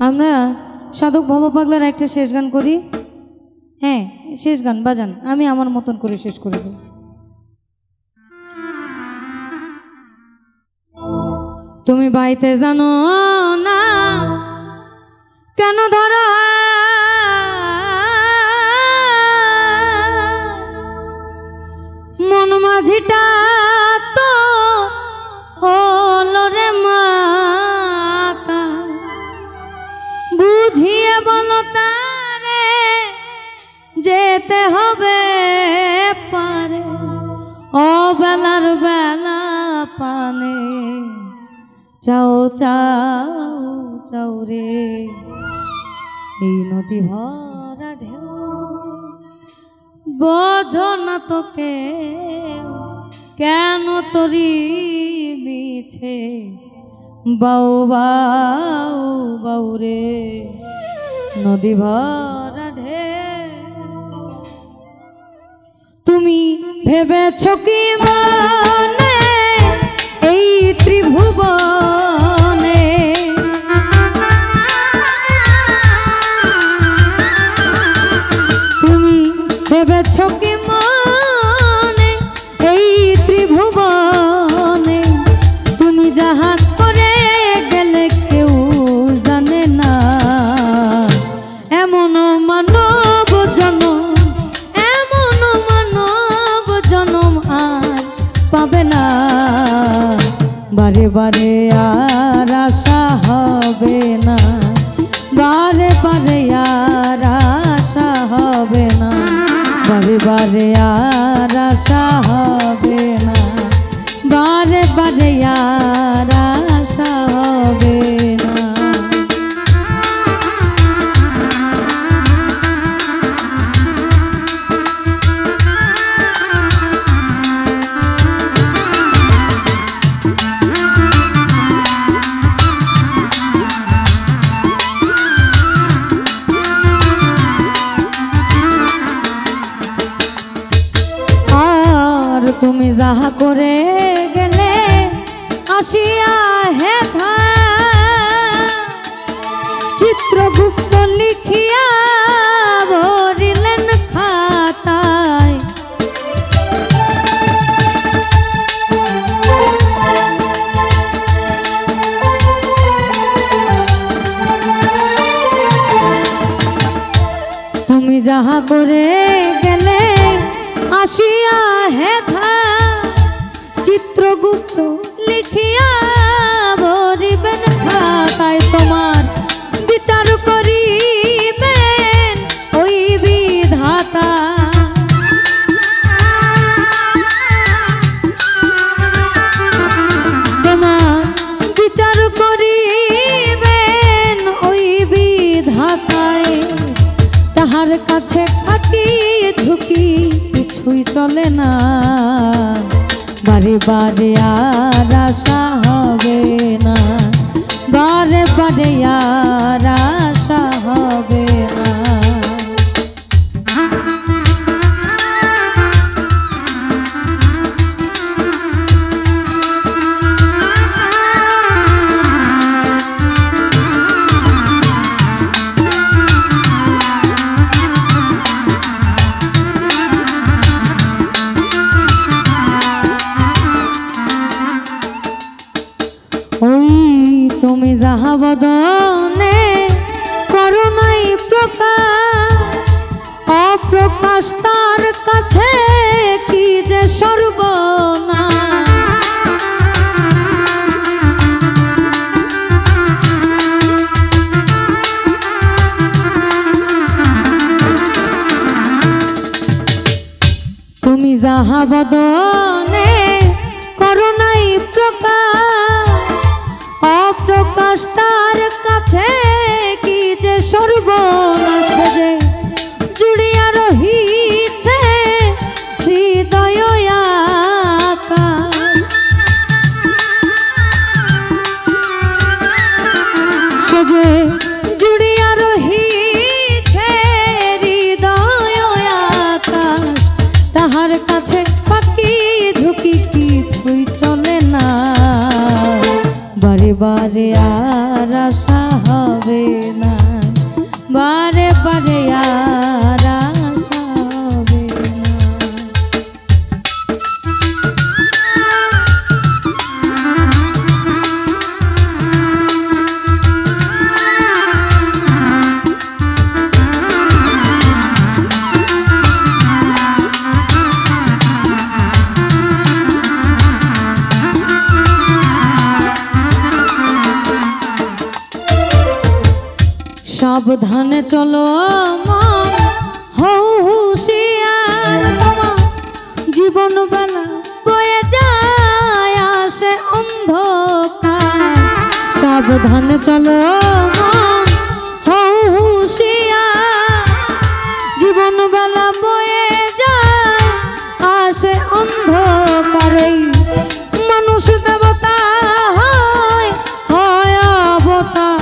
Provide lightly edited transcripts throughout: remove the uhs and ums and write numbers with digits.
আমরা সাধক ভব পাগলার একটা শেষ গান করি। হ্যাঁ, শেষ গান বাজান, আমি আমার মতন করে শেষ করে দেব। তুমি বাইতে জানো না কেন ধরা মন মাঝিটা তো হলো রে মাতা, বুঝিয়ে বলো তারে যেতে হবে পারে, ও বেলার বেলা পানে চাও চাও চাও রে এই নদী ভরা ঢেউ, বোঝো না তোকে কেন তরি মিছে বাউ বাউ বাউ রে নদী ভরা ঢেউ। তুমি ভেবেছ কি মনে এই ত্রিভুবনে তুমি ভেবেছ কি মনে এই ত্রিভুবনে তুমি যাহা করে গেলে কেউ জানে না, এমন মানব জনম এমন মানব জনম আর পাবে না, বারে বারে আর আশা হবে না, বারে বারে আর আশা হবে না, বারে বারে আর আশা হবে না, বারে বারে আর আশা হবে না। তুমি যাহা করে গেলে আসিয়া হেথা চিত্রগুপ্ত লিখিয়া ভরিলেন খাতায়, তুমি যাহা করে গেলে আসিয়া হেথা চিত্রগুপ্ত লিখিয়া ভরিবেন খাতায়, তোমার বিচার করিবেন ওই বিধাতা, তোমার বিচার করিবেন ওই বিধাতায়, তাহার কাছে থাকি ঝুঁকি কিছুই চলে না, বারে বারে আর আশা হবে না, বারে বারে আর আশা হবে না। তুমি যাহা বদনে করুণাই প্রকাশ, অপ্রকাশ তার কাছে কি যে সর্বনাশ, তুমি যাহা বদনে করুণাই প্রকাশ, অপ্রকাশ তার কাছে কি যে সর্বনাশ, যে জুড়িয়া রহিছে হৃদয় আকাশ, সে যে জুড়িয়া রহিছে হৃদয় আকাশ, তাহার কাছে পাখি ঝুঁকি কিছুই চলে না, বারে বারে আর আশা হবে সাবধানে চলো মন হও হুঁশিয়ার, তোমার জীবন বেলা বয়ে যায় আসে অন্ধকার। সাবধানে চলো মন হও হুঁশিয়ার, জীবন বেলা বয়ে যায় আসে অন্ধকারে। মানুষ দেবতা হয় হয় অবতার,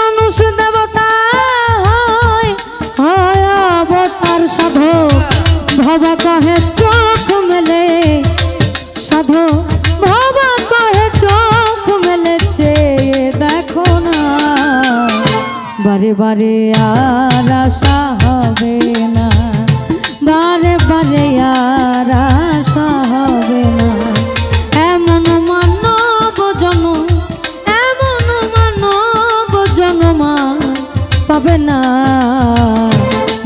মানুষ দেবতা হয় হয় অবতার। সাধু ভবা কহে চোখ মেলে, সাধু ভবা কহে চোখ মেলে চেয়ে দেখো না, বারে বারে আর আশা হবে না, বারে বারে আর আশা হবে না। এমন মানব জনম, এমন মানব জনম পাবে না,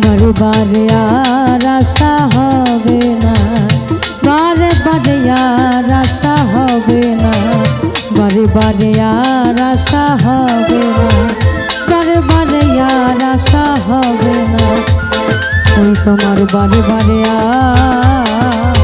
বারে বারে আর আশা হবে না, বারে বারে আর আশা হবে না, বারে বারে আর আশা হবে না, বারে বারে আর আশা হবে না। ওই তোমার বারে বারে আর